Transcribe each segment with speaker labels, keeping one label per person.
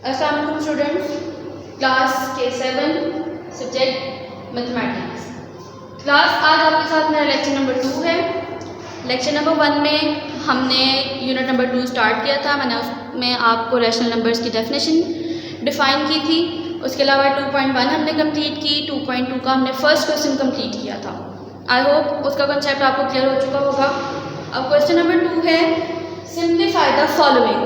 Speaker 1: अस्सलाम वालेकुम students, class K7 subject mathematics. Class आज आपके साथ मेरा लेक्चर नंबर 2 है। लेक्चर नंबर 1 में हमने यूनिट नंबर 2 स्टार्ट किया था। मैंने उसमें आपको रैशनल नंबर्स की डेफिनेशन डिफ़ाइन की थी। उसके अलावा 2.1 हमने कंप्लीट की, 2.2 का हमने फर्स्ट क्वेश्चन कंप्लीट किया था। आई होप उसका कंसेप्ट आपको क्लियर हो चुका होगा। अब क्वेश्चन नंबर 2 है सिंप्लीफाई द फॉलोइंग।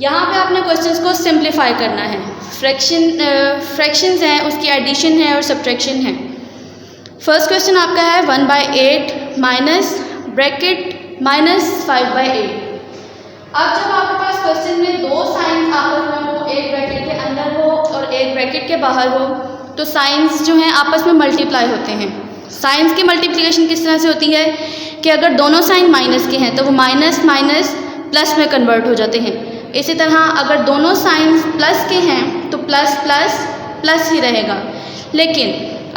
Speaker 1: यहाँ पे आपने क्वेश्चंस को सिंप्लीफाई करना है। फ्रैक्शंस हैं, उसकी एडिशन है और सब्ट्रैक्शन है। फर्स्ट क्वेश्चन आपका है 1/8 माइनस ब्रैकेट माइनस 5/8। अब जब आपके पास क्वेश्चन में दो साइंस आपस में हो, एक ब्रैकेट के अंदर हो और एक ब्रैकेट के बाहर हो, तो साइंस जो हैं आपस में मल्टीप्लाई होते हैं। साइंस की मल्टीप्लिकेशन किस तरह से होती है कि अगर दोनों साइन माइनस के हैं तो वो माइनस माइनस प्लस में कन्वर्ट हो जाते हैं। इसी तरह अगर दोनों साइंस प्लस के हैं तो प्लस प्लस प्लस ही रहेगा। लेकिन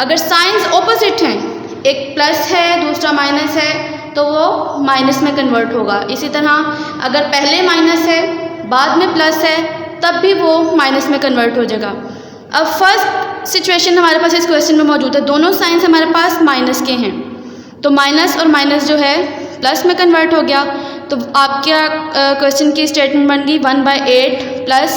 Speaker 1: अगर साइंस ऑपोजिट हैं, एक प्लस है दूसरा माइनस है, तो वो माइनस में कन्वर्ट होगा। इसी तरह अगर पहले माइनस है बाद में प्लस है तब भी वो माइनस में कन्वर्ट हो जाएगा। अब फर्स्ट सिचुएशन हमारे पास इस क्वेश्चन में मौजूद है, दोनों साइंस हमारे पास माइनस के हैं, तो माइनस और माइनस जो है प्लस में कन्वर्ट हो गया। तो आपके क्वेश्चन की स्टेटमेंट बन गई 1/8 प्लस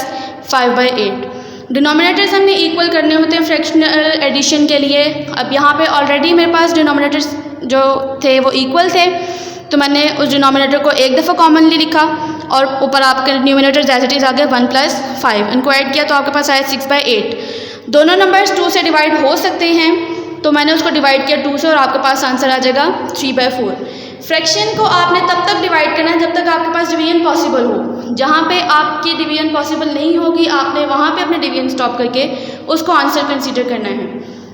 Speaker 1: 5/8। डिनोमिनेटर्स हमने इक्वल करने होते हैं फ्रैक्शनल एडिशन के लिए। अब यहाँ पे ऑलरेडी मेरे पास डिनोमिनेटर्स जो थे वो इक्वल थे, तो मैंने उस डिनोमिनेटर को एक दफ़ा कॉमनली लिखा और ऊपर आपके न्यूमिनेटर एज इट इज़ आ गए 1 + 5। इनको ऐड किया तो आपके पास आया 6/8। दोनों नंबर्स 2 से डिवाइड हो सकते हैं, तो मैंने उसको डिवाइड किया 2 से और आपके पास आंसर आ जाएगा 3/4। फ्रैक्शन को आपने तब तक डिवाइड करना है जब तक आपके पास डिवीजन पॉसिबल हो। जहाँ पे आपकी डिवीजन पॉसिबल नहीं होगी आपने वहाँ पे अपने डिवीजन स्टॉप करके उसको आंसर कंसीडर करना है।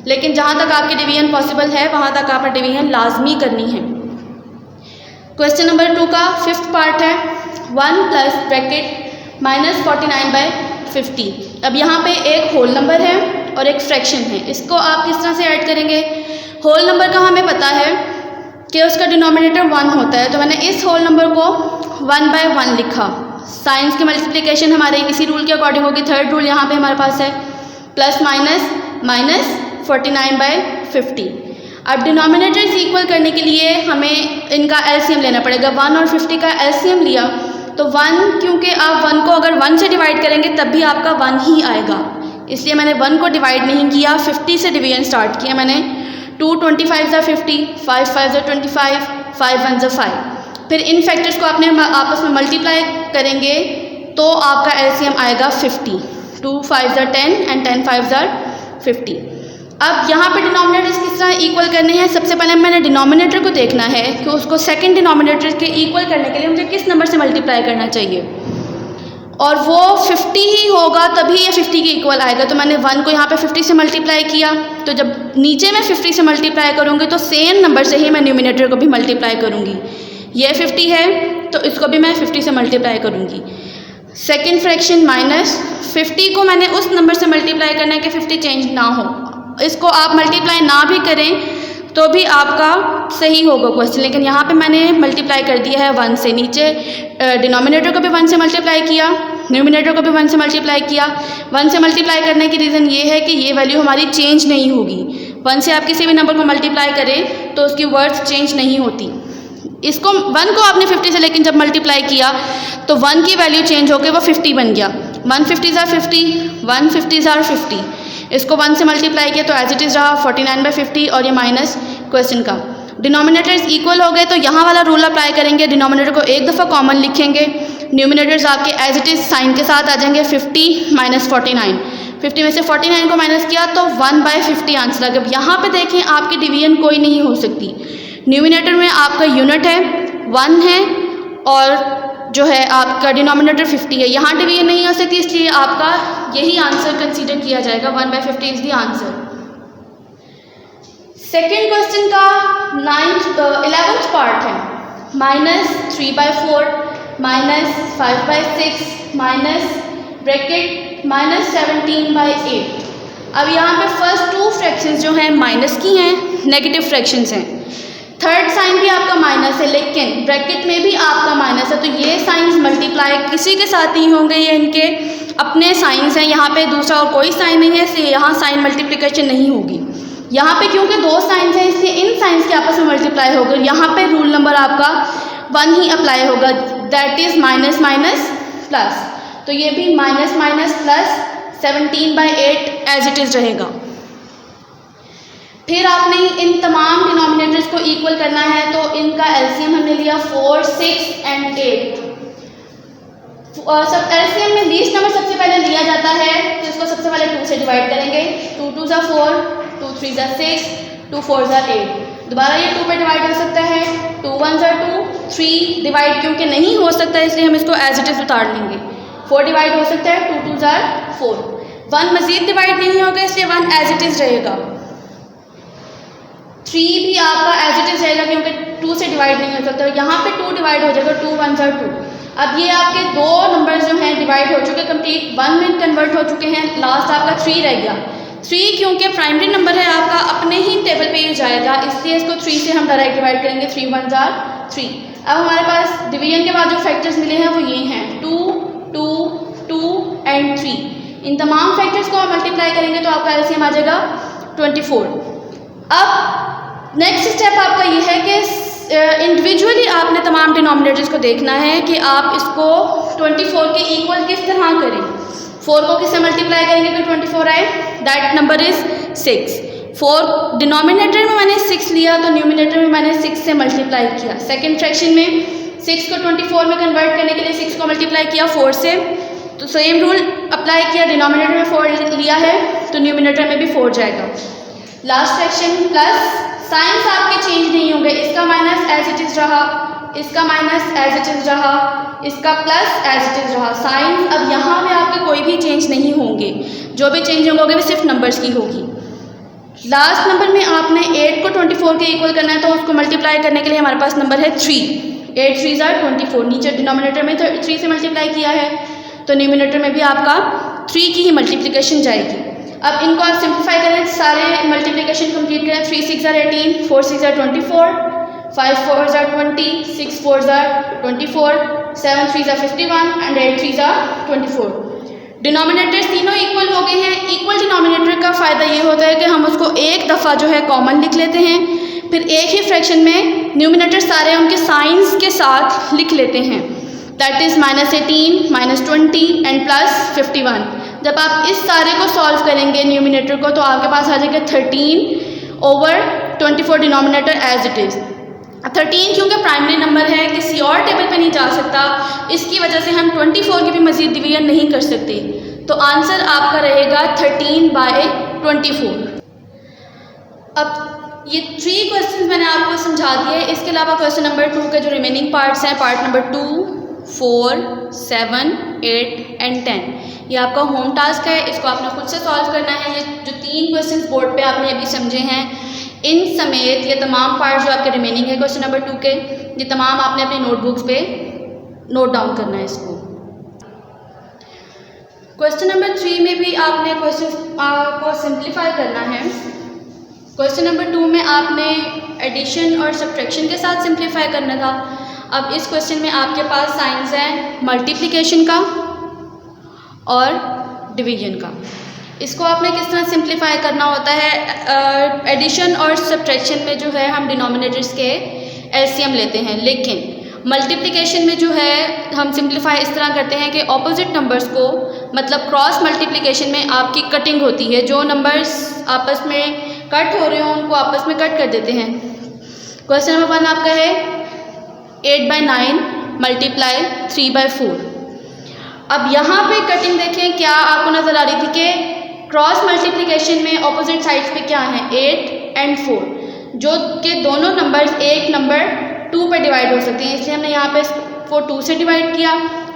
Speaker 1: लेकिन जहाँ तक आपकी डिवीजन पॉसिबल है वहाँ तक आपने डिवीजन लाजमी करनी है। क्वेश्चन नंबर 2 का 5th पार्ट है 1 प्लस ब्रैकेट माइनस 49/50। अब यहाँ पे एक होल नंबर है और एक फ्रैक्शन है। इसको आप किस तरह से ऐड करेंगे? होल नंबर का हमें पता है कि उसका डिनोमिनेटर 1 होता है, तो मैंने इस होल नंबर को 1/1 लिखा। साइंस की मल्टीप्लिकेशन हमारे इसी रूल के अकॉर्डिंग होगी। थर्ड रूल यहाँ पे हमारे पास है प्लस माइनस माइनस 49/50। अब डिनोमिनेटर्स इक्वल करने के लिए हमें इनका एलसीएम लेना पड़ेगा। 1 और 50 का एलसीएम लिया तो 1, क्योंकि आप 1 को अगर 1 से डिवाइड करेंगे तब भी आपका 1 ही आएगा, इसलिए मैंने 1 को डिवाइड नहीं किया, 50 से डिवीजन स्टार्ट किया मैंने। 2 25 = 50, 5 5 = 25, 5 1 = 5। फिर इन फैक्टर्स को आपने आपस में मल्टीप्लाई करेंगे तो आपका एलसीएम आएगा 50। 2 5 = 10 एंड 10 5 = 50। अब यहाँ पे डिनोमिनेटर्स किस तरह इक्वल करने हैं? सबसे पहले मैंने डिनोमिनेटर को देखना है कि उसको सेकंड डिनोमिनेटर के इक्वल करने के लिए मुझे किस नंबर से मल्टीप्लाई करना चाहिए, और वो 50 ही होगा तभी ये 50 के इक्वल आएगा। तो मैंने 1 को यहाँ पे 50 से मल्टीप्लाई किया, तो जब नीचे मैं 50 से मल्टीप्लाई करूँगी तो सेम नंबर से ही मैं न्यूमिनेटर को भी मल्टीप्लाई करूँगी। ये 50 है तो इसको भी मैं 50 से मल्टीप्लाई करूँगी। सेकेंड फ्रैक्शन माइनस 50 को मैंने उस नंबर से मल्टीप्लाई करना है कि 50 चेंज ना हो। इसको आप मल्टीप्लाई ना भी करें तो भी आपका सही होगा क्वेश्चन, लेकिन यहाँ पे मैंने मल्टीप्लाई कर दिया है 1 से। नीचे डिनोमिनेटर को भी 1 से मल्टीप्लाई किया, न्यूमिनेटर को भी 1 से मल्टीप्लाई किया। 1 से मल्टीप्लाई करने की रीज़न ये है कि ये वैल्यू हमारी चेंज नहीं होगी। 1 से आप किसी भी नंबर को मल्टीप्लाई करें तो उसकी वर्थ चेंज नहीं होती। इसको 1 को आपने 50 से लेकिन जब मल्टीप्लाई किया तो 1 की वैल्यू चेंज होकर वो 50 बन गया। 1 50 = 50, 1 50 = 50। इसको 1 से मल्टीप्लाई किया तो एज इट इज़ रहा 49/50 और ये माइनस क्वेश्चन का। डिनोमिनेटर्स इक्वल हो गए तो यहाँ वाला रूल अप्लाई करेंगे। डिनोमिनेटर को एक दफ़ा कॉमन लिखेंगे, न्यूमिनेटर्स आपके एज इट इज़ साइन के साथ आ जाएंगे। 50 - 49, 50 में से 49 को माइनस किया तो 1/50 आंसर आ गया। अब यहाँ पे देखें आपकी डिवीजन कोई नहीं हो सकती। न्यूमिनेटर में आपका यूनिट है 1 है और जो है आपका डिनोमिनेटर 50 है, यहाँ डिवीजन नहीं हो सकती, इसलिए आपका यही आंसर कंसीडर किया जाएगा। 1/50 is the answer. Second question का 11th पार्ट है -3/4 माइनस 5/6 माइनस ब्रैकेट -17/8। अब यहाँ पे फर्स्ट 2 फ्रैक्शंस जो हैं माइनस की हैं, नेगेटिव फ्रैक्शंस हैं। थर्ड साइन भी आपका माइनस है लेकिन ब्रैकेट में भी आपका माइनस है, तो ये साइंस मल्टीप्लाई किसी के साथ नहीं होंगे, ये इनके अपने साइंस हैं, यहाँ पे दूसरा और कोई साइन नहीं है, इसलिए यहाँ साइन मल्टीप्लिकेशन नहीं होगी। यहाँ पे क्योंकि दो साइंस हैं इसलिए इन साइंस के आपस में मल्टीप्लाई होगा। यहाँ पे रूल नंबर आपका 1 ही अप्लाई होगा, that is minus minus plus. तो ये भी minus minus plus 17/8 as it is रहेगा। फिर आपने इन तमाम डिनोमिनेटर्स को इक्वल करना है, तो इनका एलसीएम हमने लिया 4, 6 एंड 8। सब एलसीएम में लीस्ट नंबर सबसे पहले लिया जाता है, तो इसको सबसे पहले 2 से डिवाइड करेंगे। 2 2 ज़ा 4, 2 3 ज़ा 6, 2 4 ज़ा 8। दोबारा ये 2 पे डिवाइड हो सकता है, 2 1 ज़ा 2, 3 डिवाइड क्योंकि नहीं हो सकता इसलिए हम इसको एज इट इज़ उतार लेंगे। 4 डिवाइड हो सकता है, 2 2 ज़ा 4। 1 मज़ीद डिवाइड नहीं होगा इसलिए 1 एज इट इज़ रहेगा। 3 भी आपका एज इट इज़ रहेगा क्योंकि 2 से डिवाइड नहीं हो सकता। यहाँ पे 2 डिवाइड हो जाएगा, 2 1 ज़ा 2। अब ये आपके दो नंबर्स जो हैं डिवाइड हो चुके, कंप्लीट 1 में कन्वर्ट हो चुके हैं। लास्ट आपका 3 रह गया। 3 क्योंकि प्राइमरी नंबर है आपका अपने ही टेबल पे ही जाएगा, इसलिए इसको 3 से हम डायरेक्ट डिवाइड करेंगे। 3 1 ज़ा 3। अब हमारे पास डिवीजन के बाद जो फैक्टर्स मिले हैं वो ये हैं 2 2 2 एंड 3। इन तमाम फैक्टर्स को आप मल्टीप्लाई करेंगे तो आपका एलसीएम आ जाएगा 24। अब नेक्स्ट स्टेप आपका ये है कि इंडिविजुअली आपने तमाम डिनोमिनेटर्स को देखना है कि आप इसको 24 के इक्वल किस तरह करें। 4 को किससे मल्टीप्लाई करेंगे कि 24 आए, दैट नंबर इज़ 6। 4 डिनोमिनेटर में मैंने 6 लिया तो न्यूमिनेटर में मैंने 6 से मल्टीप्लाई किया। सेकेंड फ्रैक्शन में 6 को 24 में कन्वर्ट करने के लिए 6 को मल्टीप्लाई किया 4 से, तो सेम रूल अप्लाई किया। डिनोमिनेटर में 4 लिया है तो न्यूमिनेटर में भी 4 जाएगा। लास्ट फ्रैक्शन प्लस, साइंस आपके चेंज नहीं होंगे, इसका माइनस एज इट इज़ रहा, इसका माइनस एज इट इज़ रहा, इसका प्लस एज इट इज़ रहा। साइंस अब यहाँ में आपके कोई भी चेंज नहीं होंगे, जो भी चेंज होंगे वो सिर्फ नंबर्स की होगी। लास्ट नंबर में आपने 8 को 24 के इक्वल करना है, तो उसको मल्टीप्लाई करने के लिए हमारे पास नंबर है 3। 8 3 ज़ा 24। नीचे डिनोमिनेटर में 3 से मल्टीप्लाई किया है तो न्यूमिनेटर में भी आपका 3 की ही मल्टीप्लिकेशन जाएगी। अब इनको आप सिंप्लीफाई करें, सारे मल्टीप्लिकेशन कंप्लीट करें। 3 6 ज़ा 18, 4 6 ज़ा 24, 5 4 ज़ा 20, 6 4 ज़ा 24, 7 3 ज़ा 51 एंड 8 3 ज़ा 24। डिनोमिनेटर्स तीनों इक्वल हो गए हैं। इक्वल डिनोमिनेटर का फ़ायदा ये होता है कि हम उसको एक दफ़ा जो है कॉमन लिख लेते हैं, फिर एक ही फ्रैक्शन में न्यूमिनेटर सारे उनके साइंस के साथ लिख लेते हैं, दैट इज़ -18, -20 एंड +51। जब आप इस सारे को सॉल्व करेंगे न्यूमिनेटर को, तो आपके पास आ जाएगा 13/24 डिनोमिनेटर एज इट इज़। 13 क्योंकि प्राइमरी नंबर है, किसी और टेबल पे नहीं जा सकता, इसकी वजह से हम 24 की भी मज़ीद डिवीजन नहीं कर सकते। तो आंसर आपका रहेगा 13/24। अब ये 3 क्वेश्चंस मैंने आपको समझा दिए। इसके अलावा क्वेश्चन नंबर 2 के जो रिमेनिंग पार्ट्स हैं, पार्ट नंबर 2, 4, 7, 8 एंड 10, ये आपका होम टास्क है। इसको आपने खुद से सॉल्व करना है। ये जो 3 क्वेश्चंस बोर्ड पे आपने अभी समझे हैं, इन समेत ये तमाम पार्ट जो आपके रिमेनिंग है क्वेश्चन नंबर 2 के, ये तमाम आपने अपनी नोटबुक्स पे नोट डाउन करना है इसको। क्वेश्चन नंबर 3 में भी आपने क्वेश्चन को सिंप्लीफाई करना है। क्वेश्चन नंबर 2 में आपने एडिशन और सब्ट्रैक्शन के साथ सिंप्लीफाई करना था। अब इस क्वेश्चन में आपके पास साइंस है मल्टीप्लिकेशन का और डिवीजन का। इसको आपने किस तरह सिंप्लीफाई करना होता है। एडिशन और सब्ट्रैक्शन में जो है हम डिनोमिनेटर्स के एलसीएम लेते हैं, लेकिन मल्टीप्लिकेशन में जो है हम सिंप्लीफाई इस तरह करते हैं कि ऑपोजिट नंबर्स को, मतलब क्रॉस मल्टीप्लिकेशन में आपकी कटिंग होती है। जो नंबर्स आपस में कट हो रहे हों उनको आपस में कट कर देते हैं। क्वेश्चन नंबर 1 आपका है 8/9 मल्टीप्लाई 3/4। अब यहाँ पे कटिंग देखें, क्या आपको नज़र आ रही थी कि क्रॉस मल्टीप्लिकेशन में ऑपोजिट साइड्स पे क्या है 8 एंड 4, जो कि दोनों नंबर्स एक नंबर 2 पे डिवाइड हो सकते हैं, इसलिए हमने यहाँ पे 4 2 से डिवाइड किया।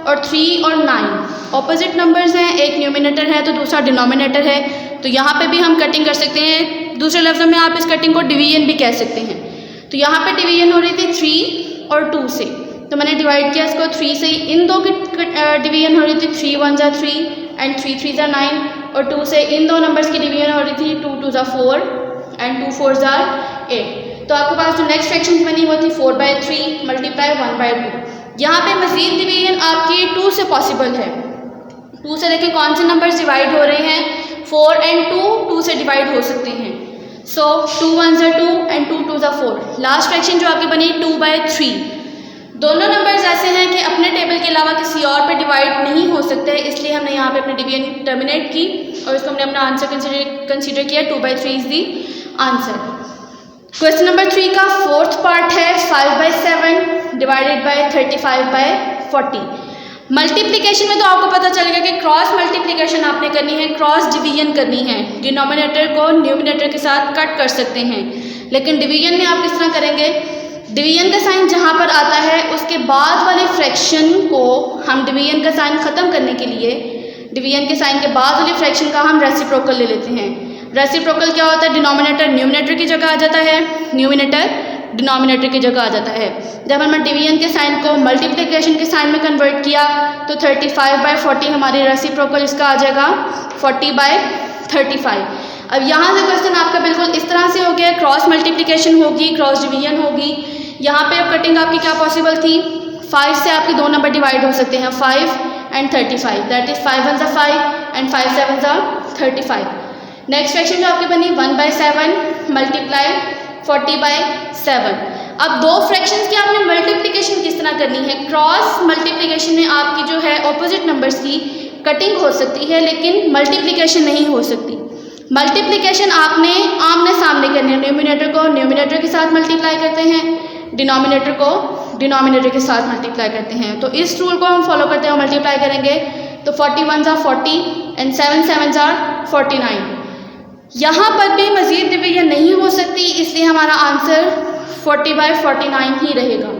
Speaker 1: और 3 और 9 ऑपोजिट नंबर्स हैं, एक न्यूमिनेटर है तो दूसरा डिनोमिनेटर है, तो यहाँ पे भी हम कटिंग कर सकते हैं। दूसरे लफ्ज़ों में आप इस कटिंग को डिवीजन भी कह सकते हैं। तो यहाँ पे डिवीजन हो रही थी 3 और 2 से, तो मैंने डिवाइड किया इसको 3 से। इन दो की डिवीजन हो रही थी 3 1 ज़ा 3 एंड 3 3 ज़ा 9, और 2 से इन दो नंबर्स की डिवीजन हो रही थी 2 2 ज़ा 4 एंड 2 4 ज़ा 8। तो आपके पास जो नेक्स्ट फ्रैक्शन बनी वो थी 4/3 मल्टीप्लाई 1/2। यहाँ पे मज़ीद डिवीजन आपकी 2 से पॉसिबल है। 2 से देखें कौन से नंबर्स डिवाइड हो रहे हैं, 4 एंड 2 से डिवाइड हो सकते हैं। सो 2 1s are 2 and 2 2s are 4। Last fraction जो आपकी बनी 2/3। दोनों नंबर्स ऐसे हैं कि अपने टेबल के अलावा किसी और पे डिवाइड नहीं हो सकते, इसलिए हमने यहाँ पे अपनी डिवीजन टर्मिनेट की और इसको हमने अपना आंसर कंसीडर किया। 2/3 is the answer. Question number 3 का फोर्थ पार्ट है 5/7 डिवाइडेड बाय 35/40। मल्टीप्लिकेशन में तो आपको पता चलेगा कि क्रॉस मल्टीप्लिकेशन आपने करनी है, क्रॉस डिवीजन करनी है। डिनोमिनेटर को न्यूमिनेटर के साथ कट कर सकते हैं, लेकिन डिवीजन में आप किस तरह करेंगे, डिवीजन का साइन जहाँ पर आता है उसके बाद वाले फ्रैक्शन को हम डिवीजन का साइन ख़त्म करने के लिए डिवीजन के साइन के बाद वाले फ्रैक्शन का हम रेसिप्रोकल ले लेते हैं। रेसिप्रोकल क्या होता है, डिनोमिनेटर न्यूमिनेटर की जगह आ जाता है, न्यूमिनेटर डिनोमिनेटर की जगह आ जाता है। जब हमने डिवीजन के साइन को मल्टीप्लिकेशन के साइन में कन्वर्ट किया तो 35/40 हमारी रेसिप्रोकल इसका आ जाएगा 40/35। अब यहाँ से क्वेश्चन आपका बिल्कुल इस तरह से हो गया, क्रॉस मल्टीप्लिकेशन होगी, क्रॉस डिवीजन होगी। यहाँ पे अब कटिंग आपकी क्या पॉसिबल थी, 5 से आपके 2 नंबर डिवाइड हो सकते हैं, 5 and 35, that is 5 1s are 5 and 5 7s are 35। Next fraction जो आपकी बनी 1/7 मल्टीप्लाई 40/7। अब दो फ्रैक्शंस की आपने मल्टीप्लिकेशन किस तरह करनी है, क्रॉस मल्टीप्लिकेशन में आपकी जो है ऑपोजिट नंबर्स की कटिंग हो सकती है लेकिन मल्टीप्लिकेशन नहीं हो सकती। मल्टीप्लिकेशन आपने आमने सामने करनी है, न्यूमिनेटर को न्यूमिनेटर के साथ मल्टीप्लाई करते हैं, डिनोमिनेटर को डिनोमिनेटर के साथ मल्टीप्लाई करते हैं। तो इस रूल को हम फॉलो करते हैं और मल्टीप्लाई करेंगे तो 41s are 40 and 7 7s are 49। यहाँ पर भी मज़ीद डिवीजन नहीं हो सकती, इसलिए हमारा आंसर 40/49 ही रहेगा।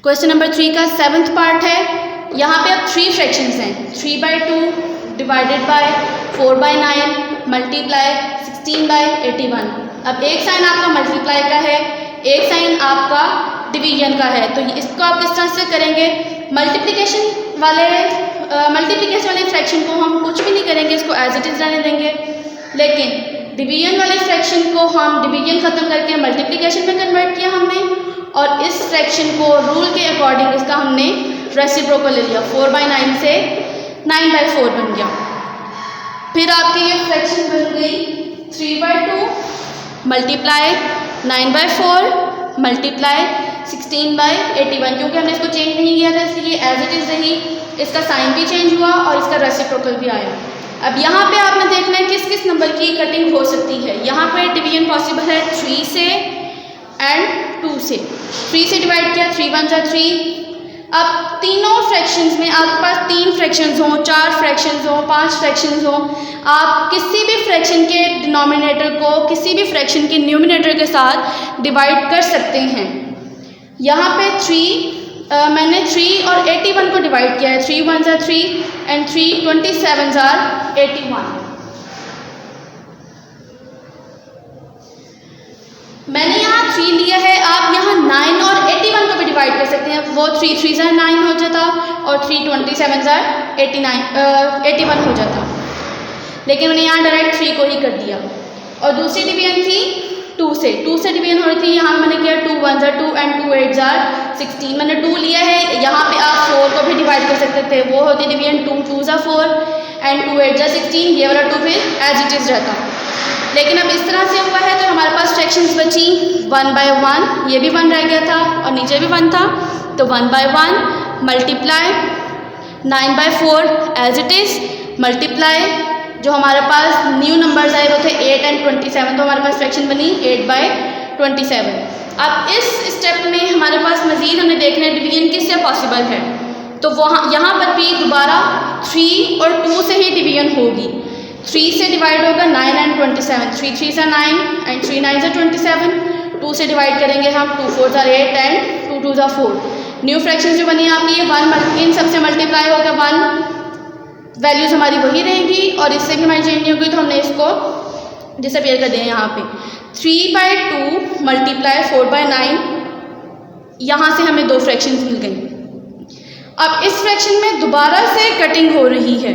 Speaker 1: क्वेश्चन नंबर 3 का 7th पार्ट है। यहाँ पे अब 3 फ्रैक्शंस हैं, 3/2 डिवाइडेड बाय 4/9 मल्टीप्लाई 16/81। अब एक साइन आपका मल्टीप्लाई का है, एक साइन आपका डिवीजन का है, तो इसको आप किस तरह से करेंगे, मल्टीप्लिकेशन वाले फ्रैक्शन को हम कुछ भी नहीं करेंगे, इसको एज इट इज़ रहने देंगे, लेकिन डिवीजन वाले फ्रैक्शन को हम डिवीजन ख़त्म करके मल्टीप्लिकेशन में कन्वर्ट किया हमने, और इस फ्रैक्शन को रूल के अकॉर्डिंग इसका हमने रेसिप्रोकल ले लिया, 4/9 से 9/4 बन गया। फिर आपकी ये फ्रैक्शन बन गई 3/2 मल्टीप्लाई 9/4 मल्टीप्लाई 16/81। क्योंकि हमने इसको चेंज नहीं किया था इसलिए एज इट इज़ रही, इसका साइन भी चेंज हुआ और इसका रेसिप्रोकल भी आया। अब यहाँ पे आपने देखना है किस किस नंबर की कटिंग हो सकती है। यहाँ पे डिवीजन पॉसिबल है 3 से एंड 2 से। 3 से डिवाइड किया, 3 1s are 3। अब तीनों फ्रैक्शंस में आपके पास 3 फ्रैक्शंस हों, 4 फ्रैक्शंस हों, 5 फ्रैक्शंस हों, आप किसी भी फ्रैक्शन के डिनोमिनेटर को किसी भी फ्रैक्शन के न्यूमिनेटर के साथ डिवाइड कर सकते हैं। यहाँ पे मैंने 3 और 81 को डिवाइड किया है, 3 1s are 3 and 3 27s are 81। मैंने यहाँ 3 लिया है, आप यहाँ 9 और 81 को भी डिवाइड कर सकते हैं, वो 3 3s are 9 हो जाता और 3 27s are 81 हो जाता, लेकिन मैंने यहाँ डायरेक्ट 3 को ही कर दिया। और दूसरी डिवीजन थी 2 से डिवीजन हो रही थी, यहाँ मैंने किया 2 1s are 2 and 2 8s are 16। मैंने 2 लिया है, यहाँ पे आप 4 को भी डिवाइड कर सकते थे, वो होती division 2 2s are 4 and 2 8s are 16। ये वाला 2 फिर एज इट इज़ रहता, लेकिन अब इस तरह से हुआ है तो हमारे पास फ्रैक्शंस बची 1/1, ये भी 1 रह गया था और नीचे भी 1 था, तो 1/1 multiply 9/4 as it is multiply जो हमारे पास न्यू नंबर्स आए वो थे 8 and 27, तो हमारे पास फ्रैक्शन बनी 8/27। अब इस स्टेप में हमारे पास मज़ीद हमें देखना है डिवीजन किससे पॉसिबल है, तो वहाँ यहाँ पर भी दोबारा 3 और 2 से ही डिवीजन होगी। 3 से डिवाइड होगा 9 and 27, 3 3s are 9 and 3 9s are 27। 2 से डिवाइड करेंगे हम, 2 4s are 8 and 2 2s are 4। New fraction जो बनी आपकी 1 इन सबसे मल्टीप्लाई होगा 1, वैल्यूज़ हमारी वही रहेंगी और इससे भी हमारी चेंज नहीं होगी, तो हमने इसको डिसअपियर कर दिया। यहाँ पे 3/2 मल्टीप्लाई 4/9, यहाँ से हमें 2 फ्रैक्शंस मिल गई। अब इस फ्रैक्शन में दोबारा से कटिंग हो रही है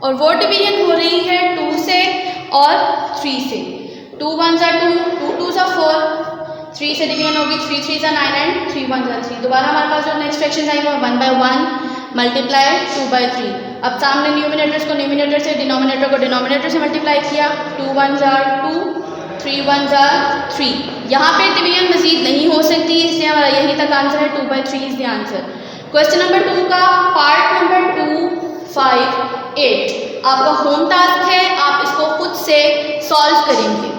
Speaker 1: और वो डिवीजन हो रही है 2 से और 3 से। 2 1s are 2, 2 2s are 4, 3 से डिवीजन होगी 3 3s are 9 and 3 1s are 3। दोबारा हमारे पास जो नेक्स्ट फ्रैक्शन आएंगे वो 1/1 मल्टीप्लाई 2/3। अब सामने न्यूमिनेटर्स को न्यूमिनेटर से, डिनोमिनेटर को डिनोमिनेटर से मल्टीप्लाई किया। 2 1s are 2, 3 1s are 3। यहाँ पे डिवीजन मजीद नहीं हो सकती, इसलिए हमारा यहीं तक आंसर है। 2/3 is the answer. Question number 2 का पार्ट नंबर 2, 5, 8 आपका होम टास्क है, आप इसको खुद से सॉल्व करेंगे।